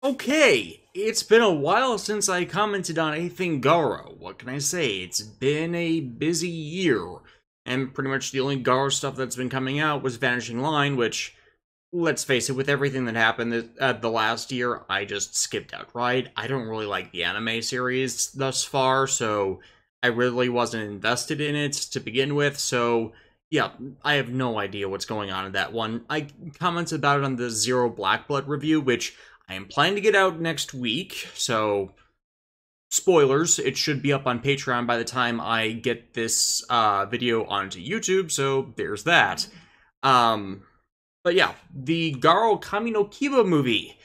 Okay, it's been a while since I commented on anything Garo. What can I say? It's been a busy year, and pretty much the only Garo stuff that's been coming out was Vanishing Line, which, let's face it, with everything that happened the last year, I just skipped outright. I don't really like the anime series thus far, so I really wasn't invested in it to begin with, so yeah, I have no idea what's going on in that one. I commented about it on the Zero Black Blood review, which I am planning to get out next week, so spoilers, it should be up on Patreon by the time I get this video onto YouTube, so there's that. But yeah, the Garo Kami no Kiba movie.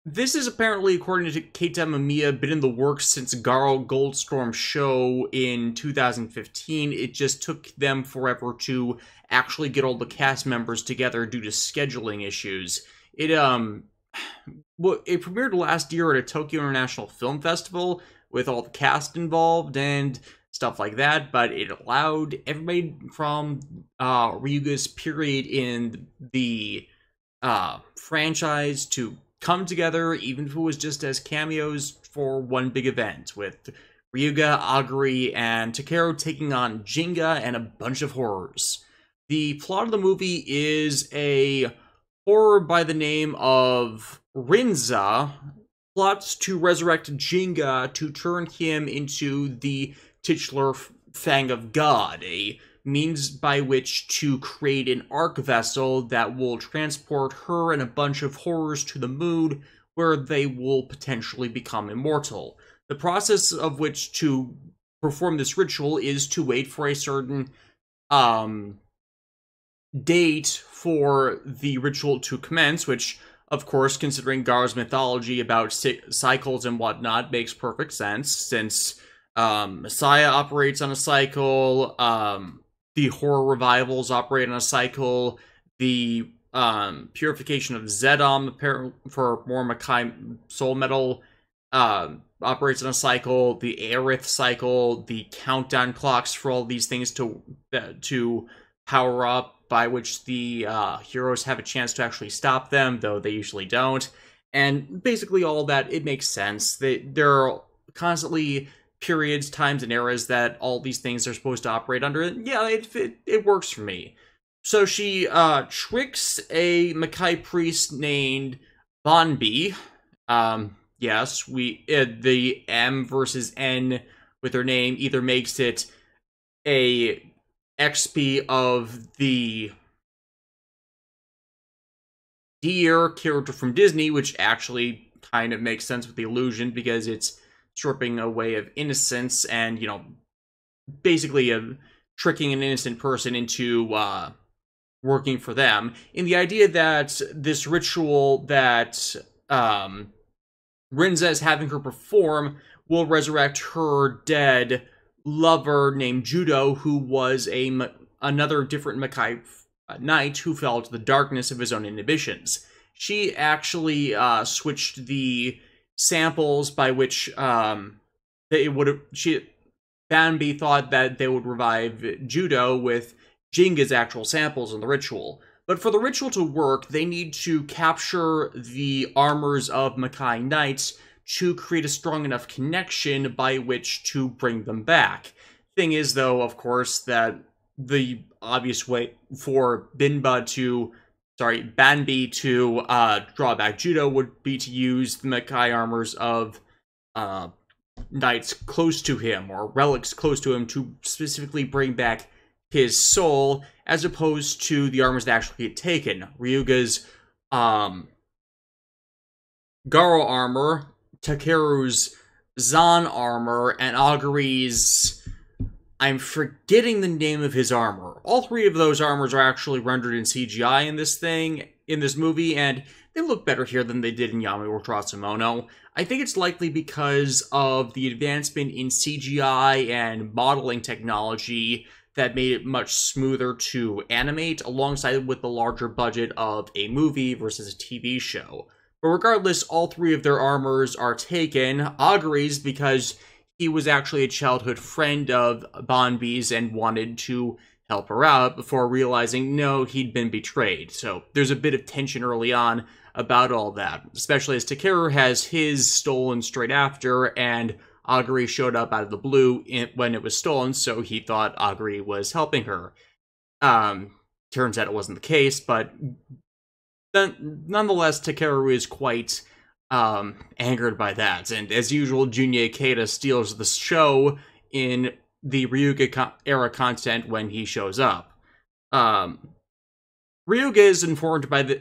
This is apparently, according to Keita Mamiya, been in the works since Garo Goldstorm show in 2015. It just took them forever to actually get all the cast members together due to scheduling issues. Well, it premiered last year at a Tokyo International Film Festival with all the cast involved and stuff like that, but it allowed everybody from Ryuga's period in the franchise to come together, even if it was just as cameos for one big event, with Ryuga, Aguri, and Takeru taking on Jinga and a bunch of horrors. The plot of the movie is a horror by the name of Rinza plots to resurrect Jinga to turn him into the titular Fang of God, a means by which to create an arc vessel that will transport her and a bunch of horrors to the moon, where they will potentially become immortal. The process of which to perform this ritual is to wait for a certain date for the ritual to commence, which, of course, considering Garo's mythology about cycles and whatnot, makes perfect sense, since Messiah operates on a cycle, the horror revivals operate on a cycle, the purification of Zedom for more Makai soul metal operates on a cycle, the Aerith cycle, the countdown clocks for all these things to power up, by which the heroes have a chance to actually stop them, though they usually don't. And basically all that, it makes sense. There are constantly periods, times, and eras that all these things are supposed to operate under. Yeah, it works for me. So she tricks a Makai priest named Banbi. Yes, the M versus N with her name either makes it a XP of the deer character from Disney, which actually kind of makes sense with the illusion because it's stripping away of innocence and, basically tricking an innocent person into working for them, in the idea that this ritual that Rinza is having her perform will resurrect her dead lover named Judo, who was another different Makai knight who fell to the darkness of his own inhibitions. She actually switched the samples by which Bambi thought that they would revive Judo with Jinga's actual samples in the ritual. But for the ritual to work, they need to capture the armors of Makai knights to create a strong enough connection by which to bring them back. Thing is, though, of course, that the obvious way for Banbi to draw back Judo would be to use the Makai armors of knights close to him, or relics close to him, to specifically bring back his soul, as opposed to the armors that actually get taken. Ryuga's Garo armor, Takeru's Zan armor, and Aguri's... I'm forgetting the name of his armor. All three of those armors are actually rendered in CGI in this movie, and they look better here than they did in Yami Ultra Mono. I think it's likely because of the advancement in CGI and modeling technology that made it much smoother to animate, alongside with the larger budget of a movie versus a TV show. But regardless, all three of their armors are taken. Aguri's because he was actually a childhood friend of Banbi's and wanted to help her out before realizing, no, he'd been betrayed. So there's a bit of tension early on about all that, especially as Takeru has his stolen straight after, and Aguri showed up out of the blue when it was stolen, so he thought Aguri was helping her. Turns out it wasn't the case, but nonetheless, Takeru is quite angered by that, and as usual, Junya Ikeda steals the show in the Ryuga-era content when he shows up. Ryuga is informed by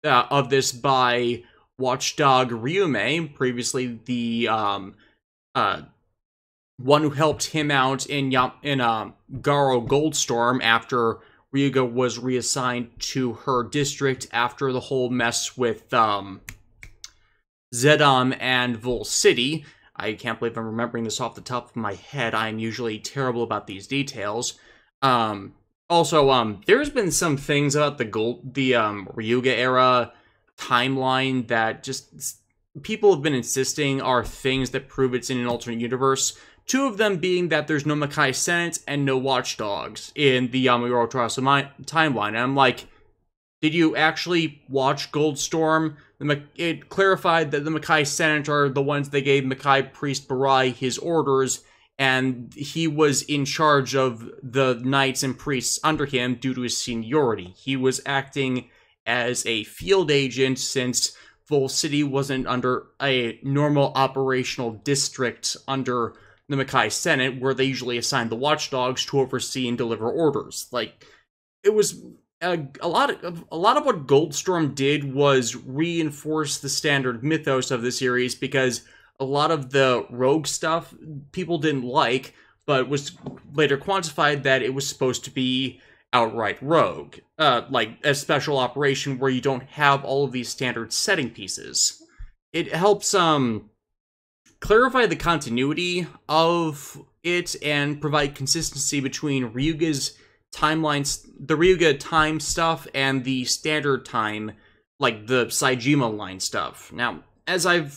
of this by Watchdog Ryume, previously the one who helped him out in Garo Goldstorm after Ryuga was reassigned to her district after the whole mess with Zedam and Vol City. I can't believe I'm remembering this off the top of my head. I'm usually terrible about these details. Also, there's been some things about the Ryuga-era timeline that just people have been insisting are things that prove it's in an alternate universe. Two of them being that there's no Makai Senate and no Watchdogs in the Yamaguro timeline. And I'm like, did you actually watch Goldstorm? It clarified that the Makai Senate are the ones that gave Makai Priest Barai his orders, and he was in charge of the knights and priests under him due to his seniority. He was acting as a field agent since Vol City wasn't under a normal operational district under the Makai Senate, where they usually assign the watchdogs to oversee and deliver orders. Like, it was a lot of what Goldstorm did was reinforce the standard mythos of the series, because a lot of the rogue stuff people didn't like, but was later quantified that it was supposed to be outright rogue, like a special operation where you don't have all of these standard setting pieces. It helps clarify the continuity of it and provide consistency between Ryuga's timelines, the Ryuga time stuff, and the standard time, like the Saejima line stuff. Now, as I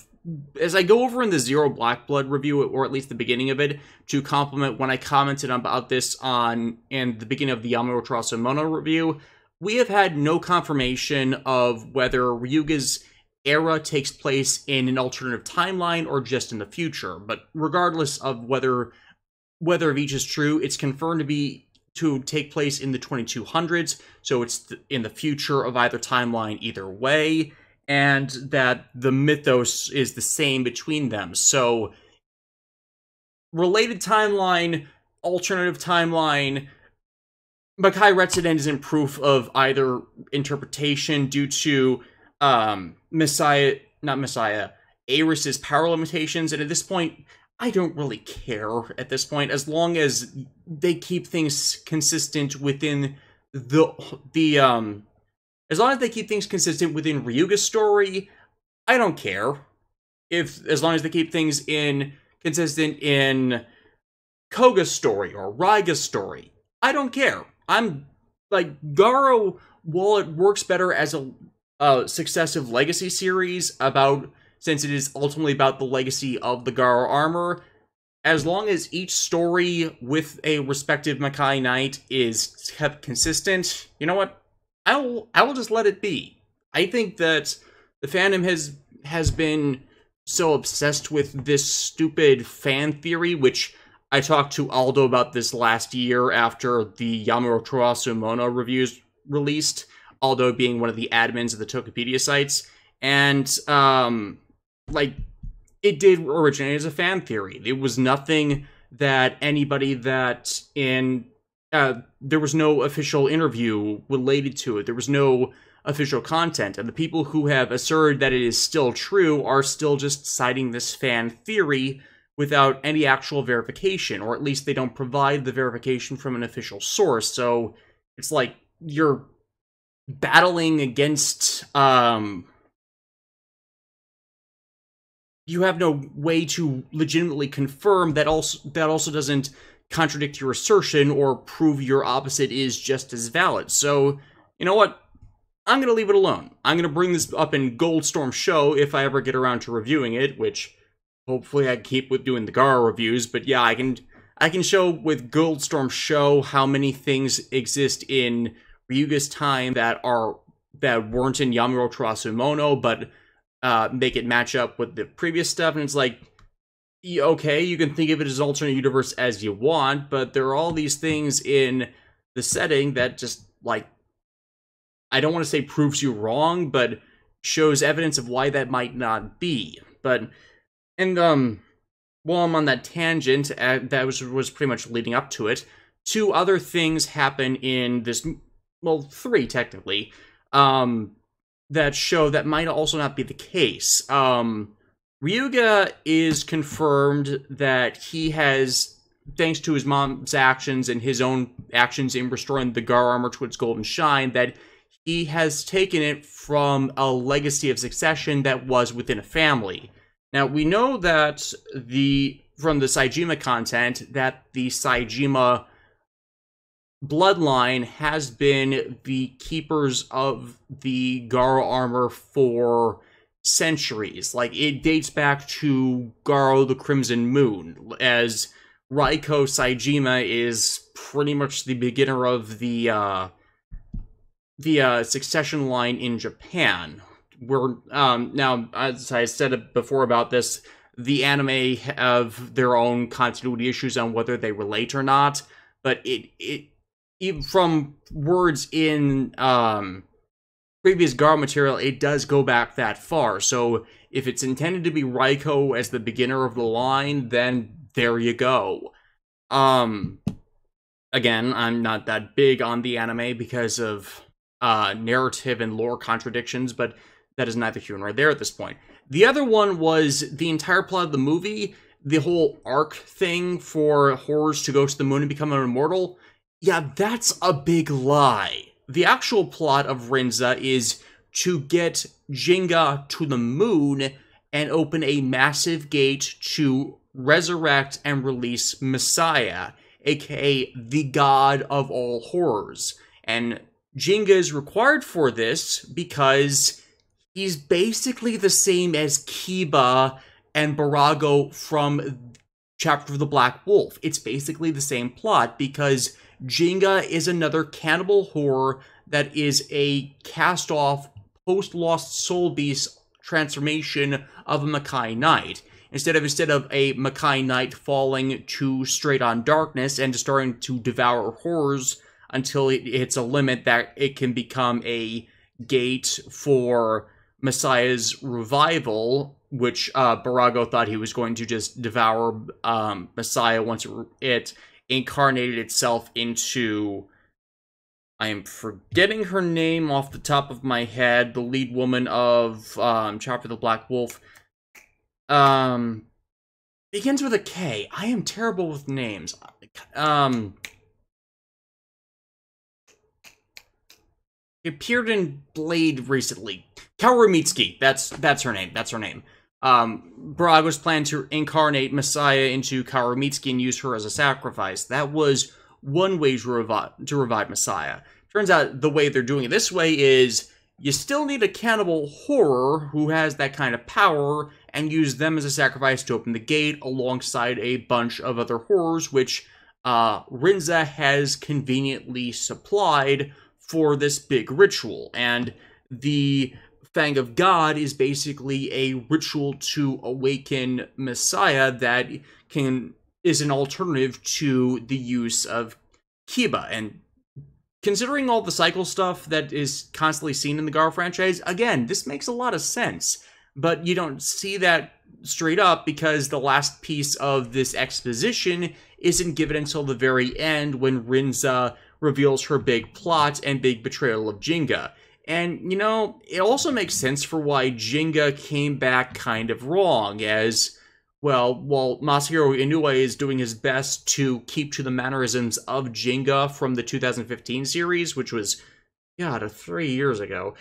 go over in the Zero Black Blood review, or at least the beginning of it, to complement when I commented about this in the beginning of the Yamaguro Terasu Mono review, we have had no confirmation of whether Ryuga's era takes place in an alternative timeline or just in the future. But regardless of whether of each is true, it's confirmed to take place in the 2200s, so it's in the future of either timeline either way, and that the mythos is the same between them. So, related timeline, alternative timeline, Makai Retzenden isn't proof of either interpretation due to Aeris's power limitations, and at this point, I don't really care at this point, as long as they keep things consistent within as long as they keep things consistent within Ryuga's story, I don't care. As long as they keep things consistent in Koga's story or Raiga's story, I don't care. I'm like, Garo, while it works better as a successive legacy series since it is ultimately about the legacy of the Garo armor, as long as each story with a respective Makai Knight is kept consistent, you know what? I will just let it be. I think that the fandom has been so obsessed with this stupid fan theory, which I talked to Aldo about this last year after the Yamaguro Terasu Mono reviews released, Aldo being one of the admins of the Tokopedia sites, and like, it did originate as a fan theory. It was nothing that anybody that there was no official interview related to it. There was no official content. And the people who have asserted that it is still true are still just citing this fan theory without any actual verification. Or at least they don't provide the verification from an official source. So it's like you're battling against you have no way to legitimately confirm that also doesn't contradict your assertion or prove your opposite is just as valid. So, you know what? I'm going to leave it alone. I'm going to bring this up in Goldstorm Show if I ever get around to reviewing it, which hopefully I keep with doing the Garo reviews. But yeah, I can show with Goldstorm Show how many things exist in Ryuga's time that are that weren't in Yamuro Terasumono, but make it match up with the previous stuff, and it's like, okay, you can think of it as an alternate universe as you want, but there are all these things in the setting that just, like, I don't want to say proves you wrong, but shows evidence of why that might not be. But, and, while I'm on that tangent, that was pretty much leading up to it, 2 other things happen in this, well, 3, technically, that show that might also not be the case. Ryuga is confirmed that he has, thanks to his mom's actions and his own actions in restoring the Garo armor to its golden shine, that he has taken it from a legacy of succession that was within a family. Now, we know that from the Saejima content, that the Saejima bloodline has been the keepers of the Garo armor for centuries. Like, it dates back to Garo the Crimson Moon, as Raiko Saejima is pretty much the beginner of the succession line in Japan. We're now, as I said before about this, the anime have their own continuity issues on whether they relate or not, but even from words in previous Garo material, it does go back that far. So if it's intended to be Raiko as the beginner of the line, then there you go. Again, I'm not that big on the anime because of narrative and lore contradictions, but that is neither here nor there at this point. The other one was the entire plot of the movie, the whole arc thing for horrors to go to the moon and become an immortal. Yeah, that's a big lie. The actual plot of Rinza is to get Jinga to the moon and open a massive gate to resurrect and release Messiah, aka the god of all horrors. And Jinga is required for this because he's basically the same as Kiba and Barago from Chapter of the Black Wolf. It's basically the same plot because Jinga is another cannibal horror that is a cast-off post-Lost Soul Beast transformation of a Makai Knight. Instead of a Makai Knight falling to straight-on darkness and starting to devour horrors until it hits a limit that it can become a gate for Messiah's revival, which Barago thought he was going to just devour Messiah once it incarnated itself into... I am forgetting her name off the top of my head, the lead woman of Chapter of the Black Wolf. Begins with a K. I am terrible with names. He appeared in Blade recently. Kaoru Mitsuki. That's her name. That's her name. Barago's plan to incarnate Messiah into Kaoru Mitsuki and use her as a sacrifice. That was one way to revive Messiah. Turns out the way they're doing it this way is you still need a cannibal horror who has that kind of power and use them as a sacrifice to open the gate alongside a bunch of other horrors, which Rinza has conveniently supplied for this big ritual. And the Fang of God is basically a ritual to awaken Messiah that is an alternative to the use of Kiba. And considering all the cycle stuff that is constantly seen in the Garo franchise, again, this makes a lot of sense. But you don't see that straight up because the last piece of this exposition isn't given until the very end when Rinza reveals her big plot and big betrayal of Jinga. And, you know, it also makes sense for why Jinga came back kind of wrong, as, well, while Masahiro Inoue is doing his best to keep to the mannerisms of Jinga from the 2015 series, which was, God, 3 years ago,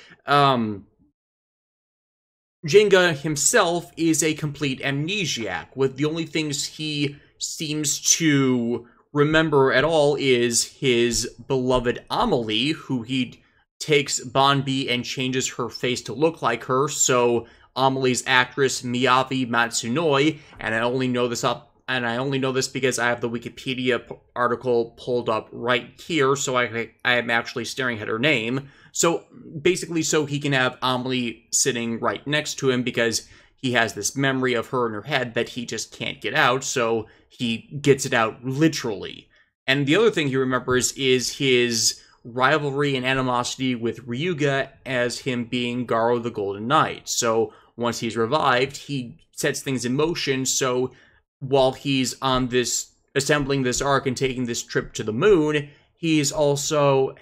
Jinga himself is a complete amnesiac, with the only things he seems to remember at all is his beloved Amelie, who he takes Banbi and changes her face to look like her, so Amelie's actress Miyavi Matsunoi, and I only know this and I only know this because I have the Wikipedia article pulled up right here, so I am actually staring at her name. So basically, so he can have Amelie sitting right next to him because he has this memory of her in her head that he just can't get out, so he gets it out literally. And the other thing he remembers is his rivalry and animosity with Ryuga as him being Garo the Golden Knight. So once he's revived, he sets things in motion, so while he's on this, assembling this arc and taking this trip to the moon, he's also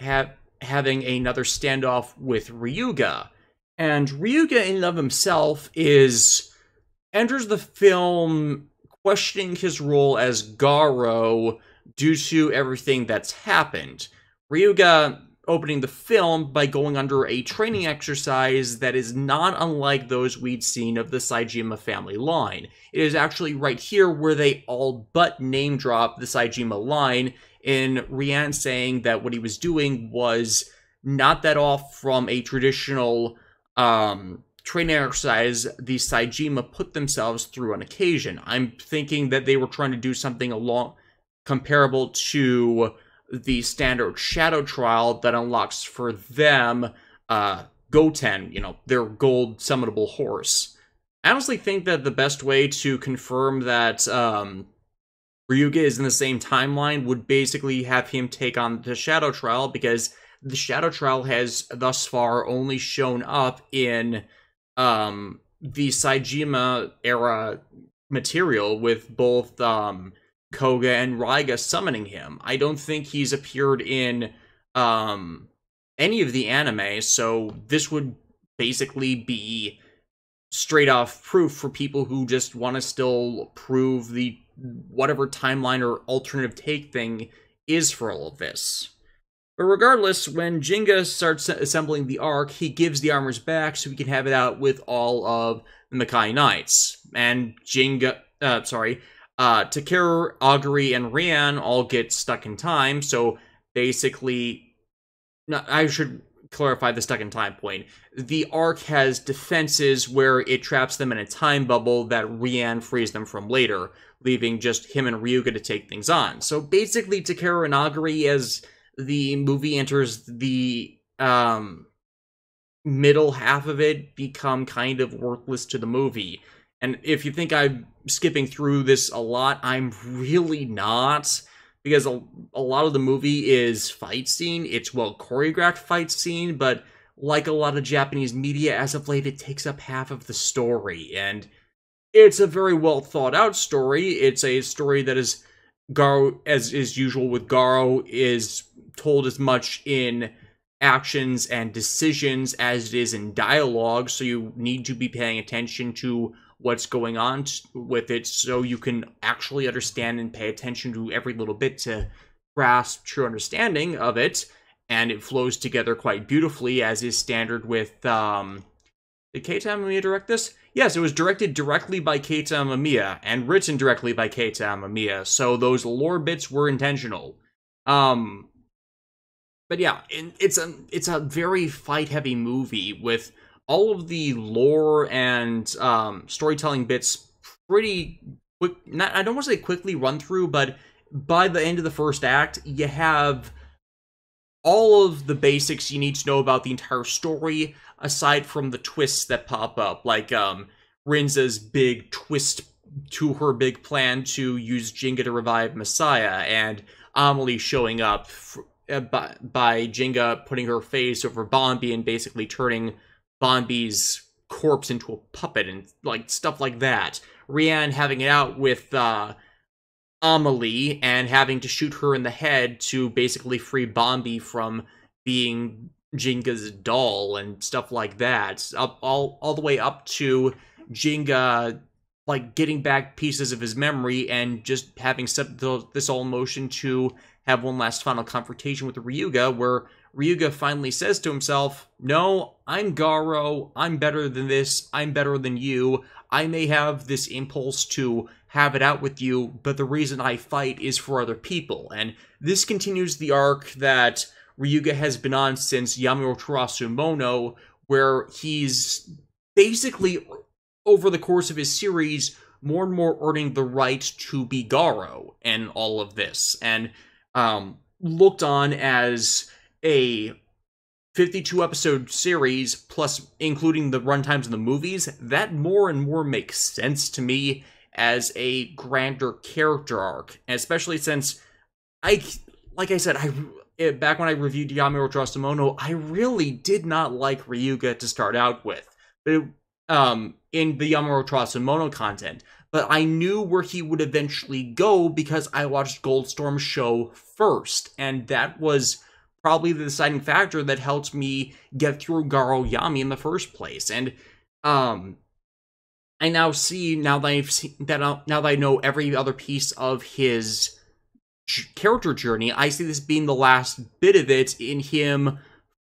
having another standoff with Ryuga. And Ryuga in and of himself enters the film questioning his role as Garo due to everything that's happened. Ryuga opening the film by going under a training exercise that is not unlike those we'd seen of the Saejima family line. It is actually right here where they all but name drop the Saejima line, in Rian saying that what he was doing was not that off from a traditional training exercise the Saejima put themselves through on occasion. I'm thinking that they were trying to do something comparable to the standard shadow trial that unlocks for them Goten, their gold summonable horse. I honestly think that the best way to confirm that Ryuga is in the same timeline would basically have him take on the shadow trial, because the shadow trial has thus far only shown up in the Saejima-era material with both Koga and Raiga summoning him. I don't think he's appeared in any of the anime, so this would basically be straight off proof for people who just want to still prove the whatever timeline or alternative take thing is for all of this. But regardless, when Jinga starts assembling the arc, he gives the armors back so he can have it out with all of the Makai Knights. And Takeru, Aguri, and Rian all get stuck in time, so basically, I should clarify the stuck in time point. The arc has defenses where it traps them in a time bubble that Rian frees them from later, leaving just him and Ryuga to take things on. So basically, Takeru and Aguri, as the movie enters the middle half of it, become kind of worthless to the movie. And if you think I'm skipping through this a lot, I'm really not, because a lot of the movie is fight scene. It's well choreographed fight scene, but like a lot of Japanese media as of late, it takes up half of the story, and it's a very well thought out story. It's a story that is Garo, as is usual with Garo, is told as much in actions and decisions as it is in dialogue, so you need to be paying attention to what's going on with it so you can actually understand and pay attention to every little bit to grasp true understanding of it, and it flows together quite beautifully, as is standard with, did Keita Amamiya direct this? Yes, it was directed directly by Keita Amamiya, and written directly by Keita Amamiya, so those lore bits were intentional. But yeah, it's a very fight-heavy movie with all of the lore and storytelling bits pretty quick. I don't want to say quickly run through, but by the end of the first act, you have all of the basics you need to know about the entire story, aside from the twists that pop up, like Rinza's big twist to her big plan to use Jinga to revive Messiah, and Amelie showing up by Jinga putting her face over Bombi and basically turning Bombi's corpse into a puppet and stuff like that. Rian having it out with Amelie and having to shoot her in the head to basically free Bombi from being Jinga's doll and stuff like that. All the way up to Jinga getting back pieces of his memory and just having set this all in motion to have one last final confrontation with Ryuga, where Ryuga finally says to himself, "No, I'm Garo, I'm better than this, I'm better than you, I may have this impulse to have it out with you, but the reason I fight is for other people." And this continues the arc that Ryuga has been on since Yamurotarasu Mono, where he's basically, over the course of his series, more and more earning the right to be Garo in all of this, and looked on as a 52 episode series, plus including the runtimes in the movies, that more and more makes sense to me as a grander character arc, especially since like I said, back when I reviewed Yamiro Trastamono, I really did not like Ryuga to start out with, but in the Yamiro Trastamono content, but I knew where he would eventually go because I watched Goldstorm's show first, and that was probably the deciding factor that helped me get through Garo Yami in the first place. And I now see, now that I know every other piece of his character journey, I see this being the last bit of it in him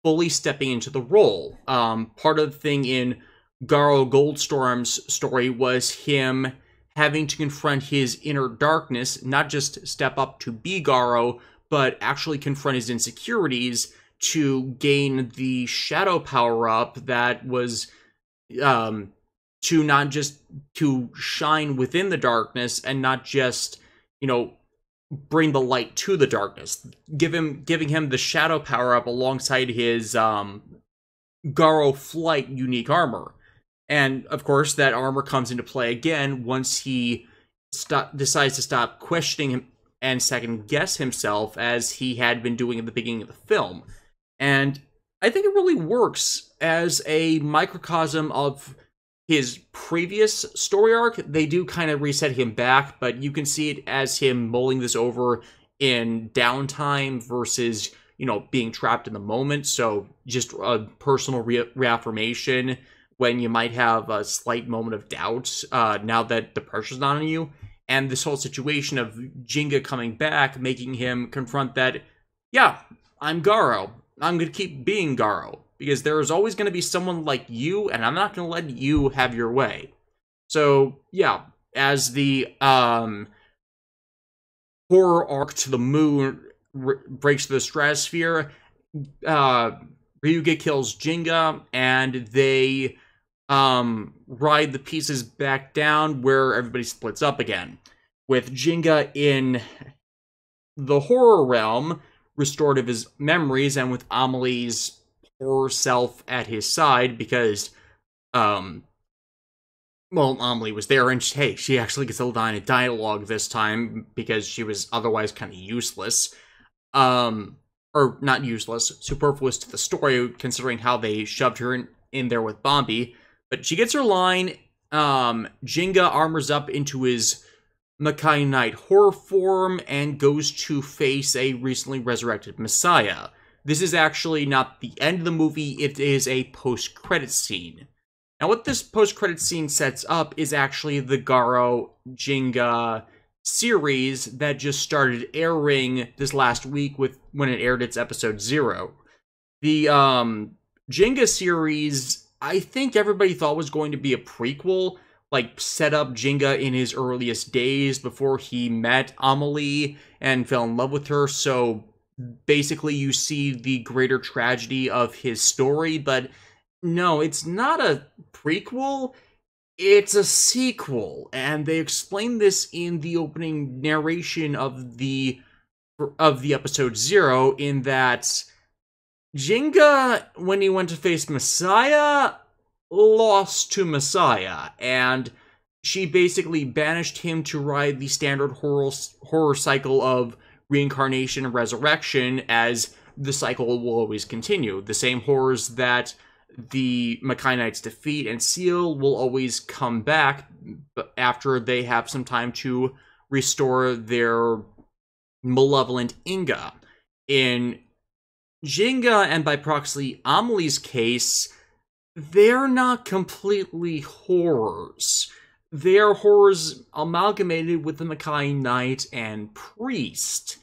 fully stepping into the role. Part of the thing in Garo Goldstorm's story was him having to confront his inner darkness, not just step up to be Garo, but actually confront his insecurities to gain the shadow power-up that was to not just to shine within the darkness and not just, bring the light to the darkness. Giving him the shadow power-up alongside his Garo Flight unique armor. And, of course, that armor comes into play again once he decides to stop questioning him and second-guess himself as he had been doing at the beginning of the film. And I think it really works as a microcosm of his previous story arc. They do kind of reset him back, but you can see it as him mulling this over in downtime versus, being trapped in the moment. So just a personal reaffirmation when you might have a slight moment of doubt now that the pressure's not on you. And this whole situation of Jinga coming back, making him confront that, yeah, I'm Garo. I'm going to keep being Garo. Because there is always going to be someone like you, and I'm not going to let you have your way. So, yeah, as the horror arc to the moon breaks through the stratosphere, Ryuga kills Jinga, and they ride the pieces back down where everybody splits up again. With Jinga in the horror realm, restored of his memories, and with Amelie's horror self at his side, because, Amelie was there, and she actually gets a line of dialogue this time, because she was otherwise kind of useless. Or not useless, superfluous to the story, considering how they shoved her in there with Bombi. But she gets her line. Jinga armors up into his Makai Knight horror form and goes to face a recently resurrected Messiah. This is actually not the end of the movie, it is a post-credit scene. Now what this post-credit scene sets up is actually the Garo Jinga series that just started airing this last week when it aired its episode 0. The Jinga series, I think everybody thought was going to be a prequel, like set up Jinga in his earliest days before he met Amelie and fell in love with her, so basically you see the greater tragedy of his story, but no, it's not a prequel, it's a sequel, and they explain this in the opening narration of the episode 0, in that Jinga, when he went to face Messiah, lost to Messiah, and she basically banished him to ride the standard horror cycle of reincarnation and resurrection, as the cycle will always continue. The same horrors that the Makai Knights defeat and seal will always come back after they have some time to restore their malevolent Inga. In Jinga, and by proxy Amelie's case, they're not completely horrors. They're horrors amalgamated with the Makai Knight and Priest.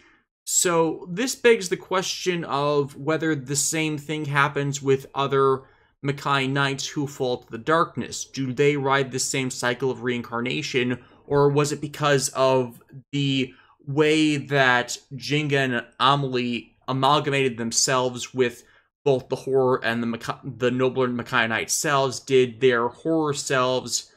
So this begs the question of whether the same thing happens with other Makai Knights who fall to the darkness. Do they ride the same cycle of reincarnation, or was it because of the way that Jinga and Amelie amalgamated themselves with both the horror and the nobler Makai Knight selves? Did their horror selves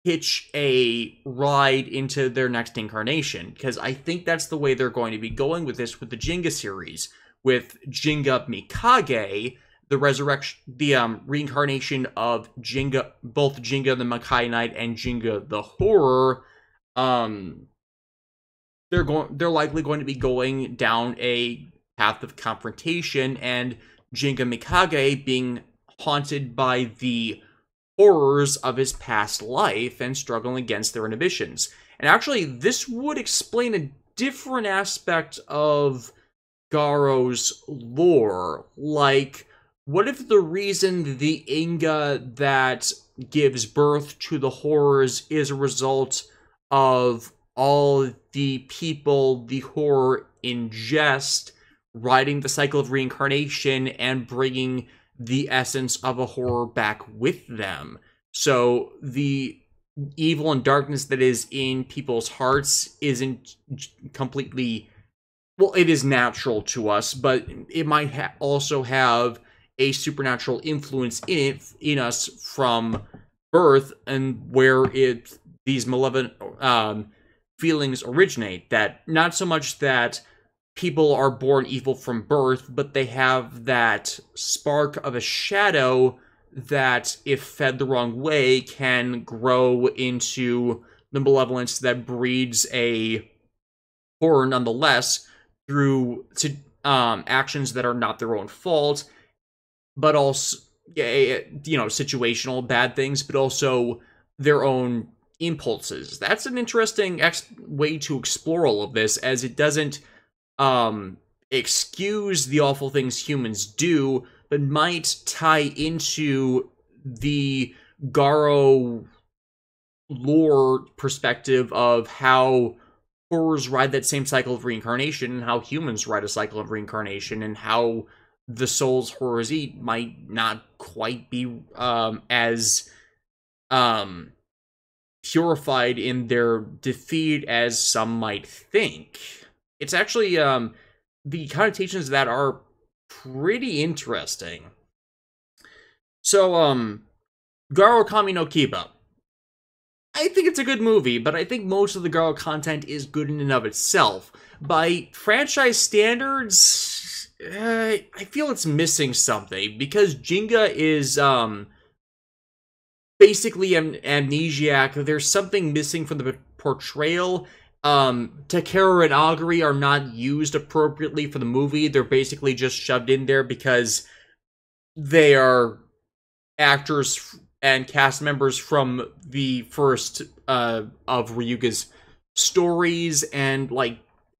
hitch a ride into their next incarnation, because I think that's the way they're going to be going with this with the Jinga series, with Jinga Mikage, the resurrection, the reincarnation of Jinga, both Jinga the Makai Knight and Jinga the Horror. They're likely going to be going down a path of confrontation, and Jinga Mikage being haunted by the horrors of his past life and struggling against their inhibitions. And actually, this would explain a different aspect of Garo's lore. Like, what if the reason the Inga that gives birth to the horrors is a result of all the people the horror ingest, riding the cycle of reincarnation and bringing the essence of a horror back with them? So the evil and darkness that is in people's hearts isn't completely, well, it is natural to us, but it might also have a supernatural influence in us from birth, and where these malevolent feelings originate. That not so much that people are born evil from birth, but they have that spark of a shadow that, if fed the wrong way, can grow into the malevolence that breeds a horror nonetheless through actions that are not their own fault, but also, situational bad things, but also their own impulses. That's an interesting way to explore all of this, as it doesn't excuse the awful things humans do, but might tie into the Garo lore perspective of how horrors ride that same cycle of reincarnation, and how humans ride a cycle of reincarnation, and how the souls horrors eat might not quite be as purified in their defeat as some might think. It's actually, the connotations of that are pretty interesting. So, Garo Kami no Kiba. I think it's a good movie, but I think most of the Garo content is good in and of itself. By franchise standards, I feel it's missing something, because Jinga is, basically amnesiac. There's something missing from the portrayal. Takeru and Aguri are not used appropriately for the movie. They're basically just shoved in there because they are actors and cast members from the first of Ryuga's stories, and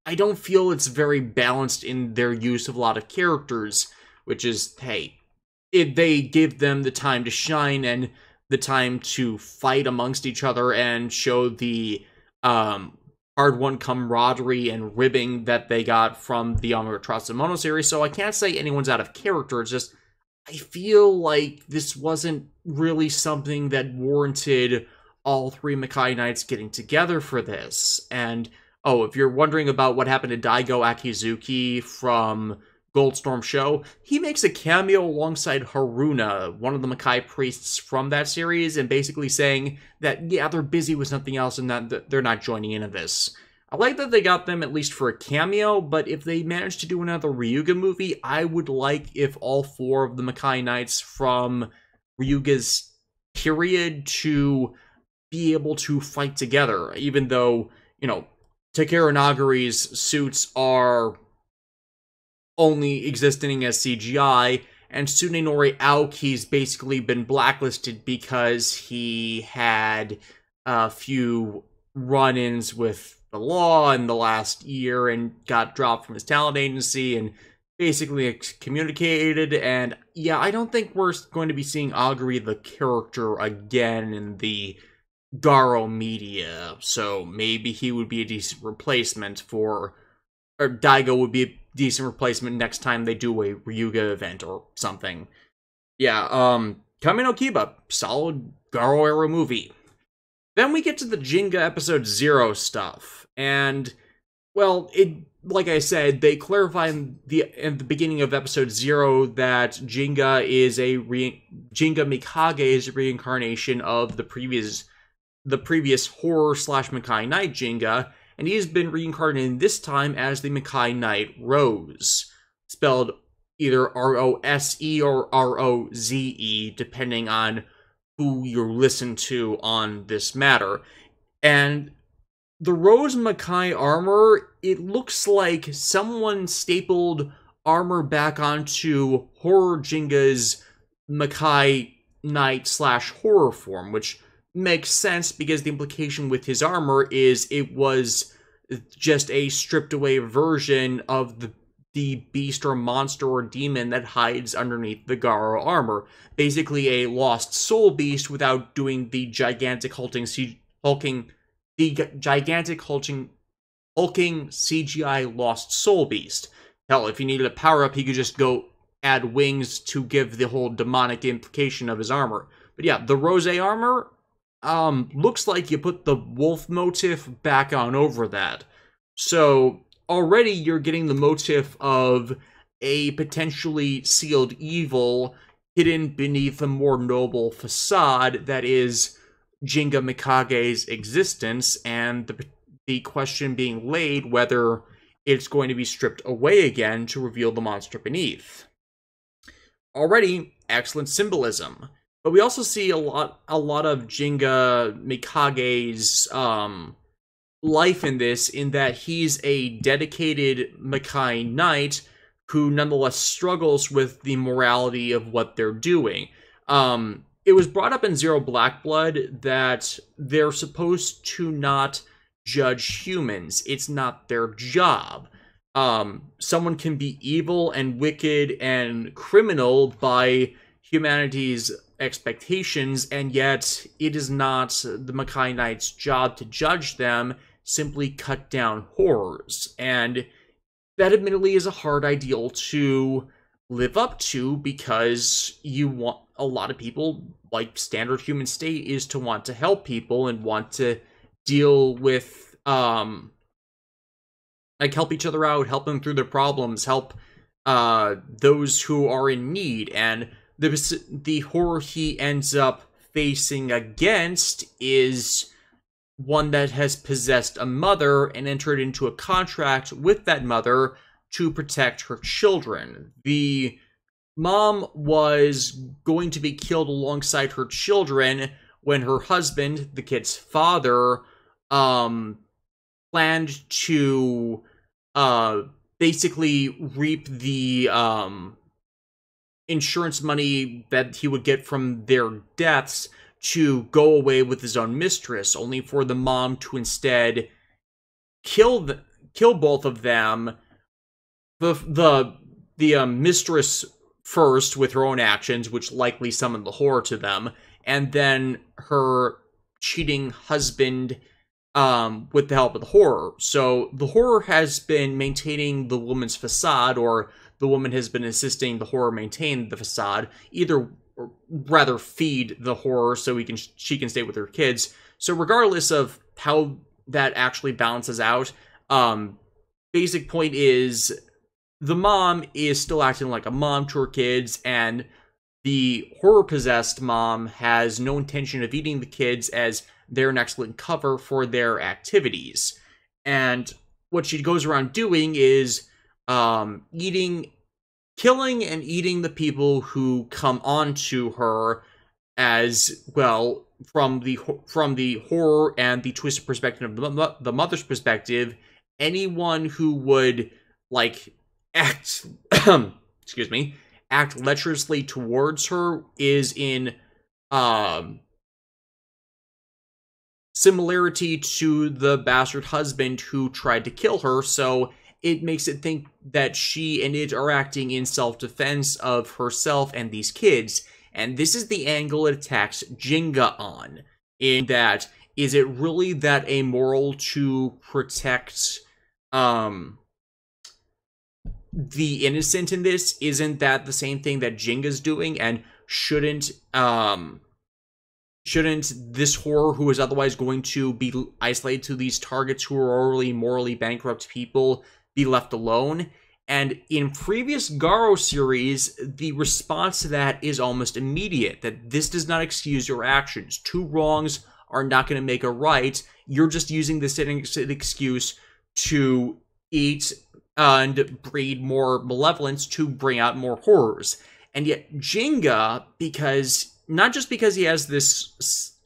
I don't feel it's very balanced in their use of a lot of characters, which is, hey, if they give them the time to shine and the time to fight amongst each other and show the hard-won camaraderie and ribbing that they got from the Trasumono series. So I can't say anyone's out of character. It's just, I feel like this wasn't really something that warranted all three Makai Knights getting together for this. And, oh, if you're wondering about what happened to Daigo Akizuki from Goldstorm Show, he makes a cameo alongside Haruna, one of the Makai priests from that series, and basically saying that, yeah, they're busy with something else and that they're not joining into this. I like that they got them at least for a cameo, but if they manage to do another Ryuga movie, I would like if all four of the Makai Knights from Ryuga's period to be able to fight together, even though, Takeru Naguri's suits are only existing as CGI, and Tsunenori Aoki's basically been blacklisted because he had a few run-ins with the law in the last year and got dropped from his talent agency and basically excommunicated. And yeah, I don't think we're going to be seeing Aguri the character again in the Garo media, so maybe he would be a decent replacement or Daigo would be a decent replacement next time they do a Ryuga event or something. Yeah, Kami no Kiba, solid Garo-era movie. Then we get to the Jinga episode 0 stuff, and, well, like I said, they clarify in the beginning of episode 0 that Jinga Mikage is a reincarnation of the previous the previous horror slash Makai Knight Jinga, and he has been reincarnated this time as the Makai Knight Rose, spelled either R-O-S-E or R-O-Z-E, depending on who you listen to on this matter. And the Rose Makai armor, it looks like someone stapled armor back onto Horror Jinga's Makai Knight slash horror form, which makes sense because the implication with his armor is it was just a stripped away version of the beast or monster or demon that hides underneath the Garo armor. Basically a lost soul beast without doing the gigantic hulking CGI lost soul beast. Hell, if he needed a power-up, he could just go add wings to give the whole demonic implication of his armor. But yeah, the Rose armor, looks like you put the wolf motif back on over that. So already you're getting the motif of a potentially sealed evil hidden beneath a more noble facade that is Jinga Mikage's existence, and the question being laid whether it's going to be stripped away again to reveal the monster beneath. Already, excellent symbolism. But we also see a lot of Jinga Mikage's life in this, in that he's a dedicated Makai Knight who nonetheless struggles with the morality of what they're doing. It was brought up in Zero Black Blood that they're supposed to not judge humans. It's not their job. Someone can be evil and wicked and criminal by humanity's expectations, and yet it is not the Makai Knight's job to judge them, simply cut down horrors. And that admittedly is a hard ideal to live up to, because you want, a lot of people, like standard human state, is to want to help people and want to deal with, like, help each other out, help them through their problems, help those who are in need. And the horror he ends up facing against is one that has possessed a mother and entered into a contract with that mother to protect her children. The mom was going to be killed alongside her children when her husband, the kid's father, planned to basically reap the insurance money that he would get from their deaths to go away with his own mistress, only for the mom to instead kill both of them. The mistress first with her own actions, which likely summoned the horror to them, and then her cheating husband with the help of the horror. So the horror has been maintaining the woman's facade, or the woman has been assisting the horror maintain the facade, either, or rather feed the horror so she can stay with her kids. So regardless of how that actually balances out, basic point is the mom is still acting like a mom to her kids, and the horror-possessed mom has no intention of eating the kids, as they're an excellent cover for their activities. And what she goes around doing is killing and eating the people who come onto her, as well, from the horror and the twisted perspective of the mother's perspective. Anyone who would, like, act excuse me, act lecherously towards her is in similarity to the bastard husband who tried to kill her. So it makes it think that she and it are acting in self-defense of herself and these kids. And this is the angle it attacks Jinga on, in that, is it really that amoral to protect the innocent in this? Isn't that the same thing that Jinga's doing? And shouldn't this horror, who is otherwise going to be isolated to these targets who are already morally bankrupt people, be left alone? And in previous Garo series, the response to that is almost immediate, that this does not excuse your actions. Two wrongs are not going to make it right. You're just using this as an excuse to eat and breed more malevolence to bring out more horrors. And yet Jinga, not just because he has this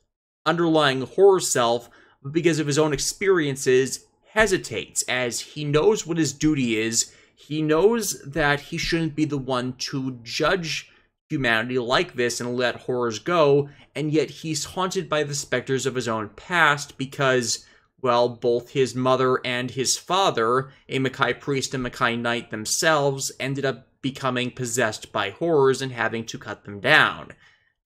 underlying horror self, but because of his own experiences, hesitates, as he knows what his duty is. He knows that he shouldn't be the one to judge humanity like this and let horrors go, and yet he's haunted by the specters of his own past because, well, both his mother and his father, a Makai priest and Makai knight themselves, ended up becoming possessed by horrors and having to cut them down.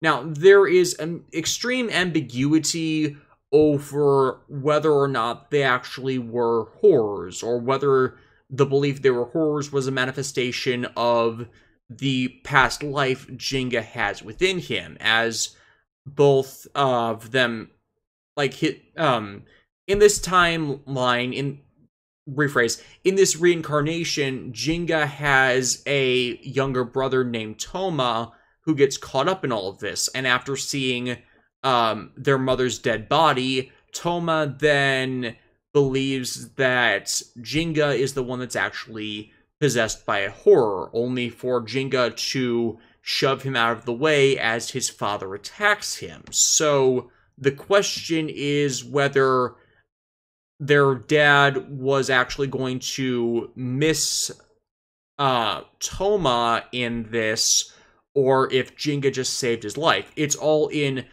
Now, there is an extreme ambiguity over whether or not they actually were horrors, or whether the belief they were horrors was a manifestation of the past life Jinga has within him, as both of them, like, in this timeline, in this reincarnation, Jinga has a younger brother named Toma who gets caught up in all of this, and after seeing their mother's dead body, Toma then believes that Jinga is the one that's actually possessed by a horror, only for Jinga to shove him out of the way as his father attacks him. So the question is whether their dad was actually going to miss Toma in this, or if Jinga just saved his life. It's all in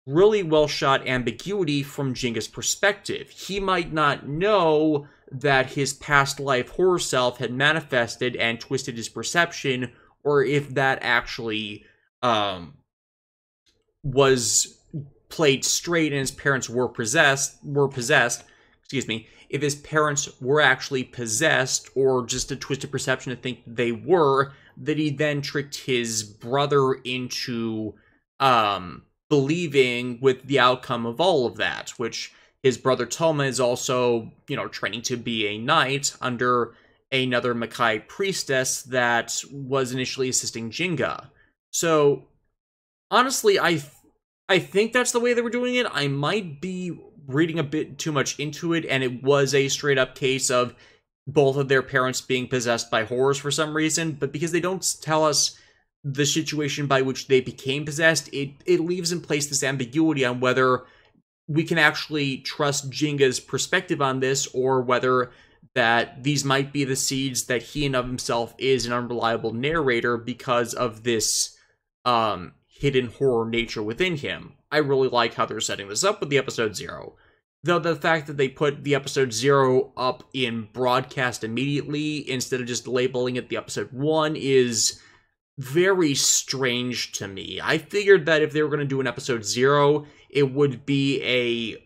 really well-shot ambiguity from Jinga's perspective. He might not know that his past life horror self had manifested and twisted his perception, or if that actually was played straight and his parents were possessed, if his parents were actually possessed, or just a twisted perception to think they were, that he then tricked his brother into believing with the outcome of all of that, which his brother Toma is also, training to be a knight under another Makai priestess that was initially assisting Jinga. So, honestly, I think that's the way they were doing it. I might be reading a bit too much into it, and it was a straight-up case of both of their parents being possessed by horrors for some reason, but because they don't tell us the situation by which they became possessed, it leaves in place this ambiguity on whether we can actually trust Jinga's perspective on this, or whether that these might be the seeds that he and of himself is an unreliable narrator because of this hidden horror nature within him. I really like how they're setting this up with the episode 0. Though the fact that they put the episode 0 up in broadcast immediately instead of just labeling it the episode 1 is very strange to me. I figured that if they were going to do an episode 0, it would be a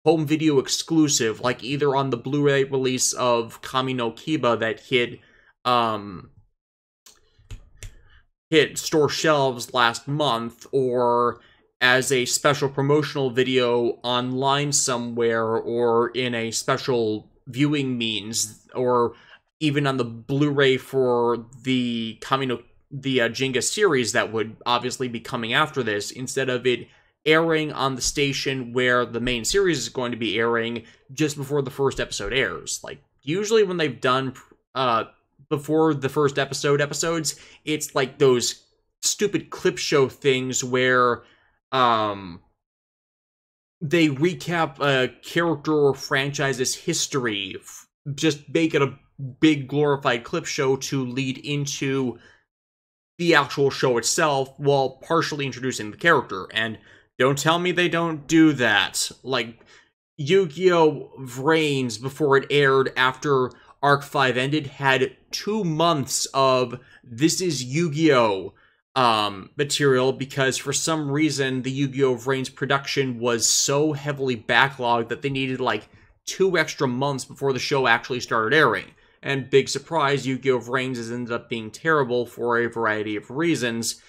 home video exclusive, like either on the Blu-ray release of Kami no Kiba that hit store shelves last month, or as a special promotional video online somewhere, or in a special viewing means, or even on the Blu-ray for the Jinga series that would obviously be coming after this, instead of it airing on the station where the main series is going to be airing just before the first episode airs. Like, usually when they've done before the first episodes, it's like those stupid clip show things where they recap a character or franchise's history, just make it a big glorified clip show to lead into the actual show itself while partially introducing the character. And don't tell me they don't do that. Like, Yu-Gi-Oh! Vrains, before it aired after Arc 5 ended, had 2 months of "This is Yu-Gi-Oh!" material, because for some reason the Yu-Gi-Oh! Vrains production was so heavily backlogged that they needed like 2 extra months before the show actually started airing. And big surprise, Yu-Gi-Oh! Vrains has ended up being terrible for a variety of reasons,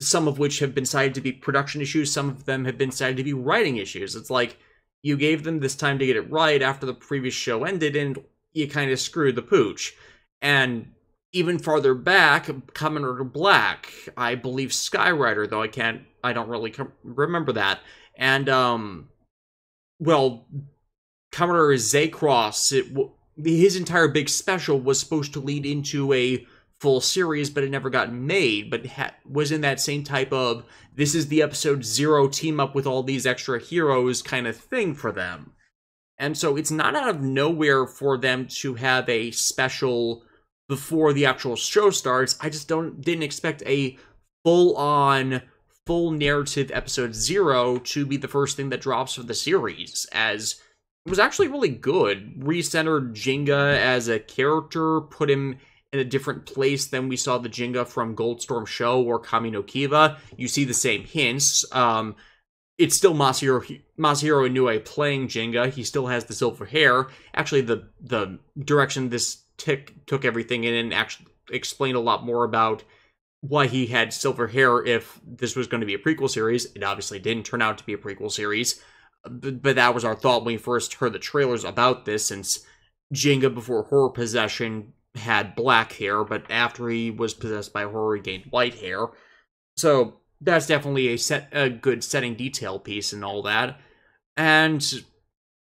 some of which have been cited to be production issues, some of them have been cited to be writing issues. It's like, you gave them this time to get it right after the previous show ended, and you kind of screwed the pooch. And even farther back, Kamen Rider Black, I believe Skyrider, though I don't really remember that, And, well, Commodore Zaycross, his entire big special was supposed to lead into a full series, but it never got made, but was in that same type of, this is the episode 0 team up with all these extra heroes kind of thing for them. And so it's not out of nowhere for them to have a special before the actual show starts. I just didn't expect a full-on, full narrative episode 0 to be the first thing that drops for the series, as it was actually really good. Recentered Jinga as a character, put him in a different place than we saw the Jinga from Goldstorm Show or Kami no Kiba. You see the same hints. It's still Masahiro Inoue playing Jinga. He still has the silver hair. Actually, the direction this took everything in and actually explained a lot more about why he had silver hair if this was going to be a prequel series. It obviously didn't turn out to be a prequel series, but that was our thought when we first heard the trailers about this, since Jinga before horror possession had black hair, but after he was possessed by horror, he gained white hair. So that's definitely a good setting detail piece and all that. And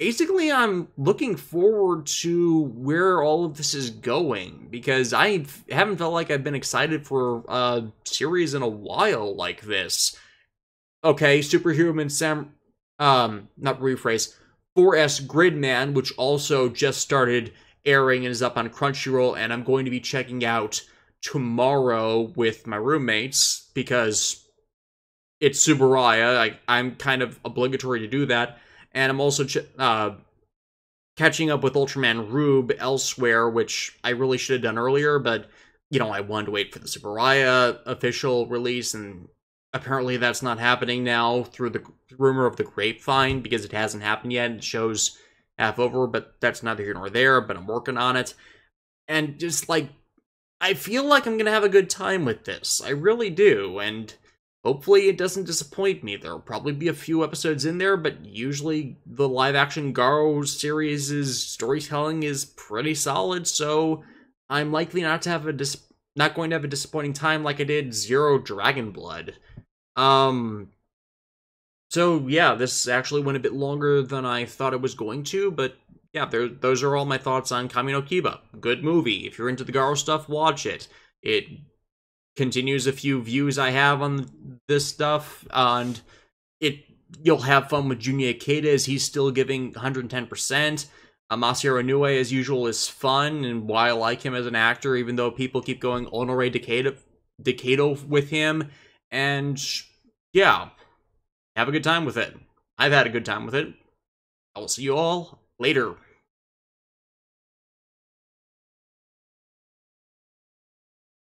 basically, I'm looking forward to where all of this is going, because I haven't felt like I've been excited for a series in a while like this. Okay, Superhuman not rephrase, 4S Gridman, which also just started airing and is up on Crunchyroll, and I'm going to be checking out tomorrow with my roommates, because it's Subaraya. I'm kind of obligatory to do that. And I'm also catching up with Ultraman Rube elsewhere, which I really should have done earlier, but, you know, I wanted to wait for the Subaraya official release, and apparently that's not happening now through the rumor of the grapevine, because it hasn't happened yet. The show's half over, but that's neither here nor there, but I'm working on it. And just, like, I feel like I'm gonna have a good time with this. I really do, and hopefully it doesn't disappoint me. There'll probably be a few episodes in there, but usually the live-action Garo series' storytelling is pretty solid, so I'm likely not going to have a disappointing time like I did Zero Dragon Blood. So yeah, this actually went a bit longer than I thought it was going to, but yeah, those are all my thoughts on Kami no Kiba. Good movie. If you're into the Garo stuff, watch it. It continues a few views I have on this stuff, and you'll have fun with Junya Ikeda as he's still giving 110%. Masahiro Inoue, as usual, is fun, and why I like him as an actor, even though people keep going Honore Decado with him. And yeah, have a good time with it. I've had a good time with it. I will see you all later.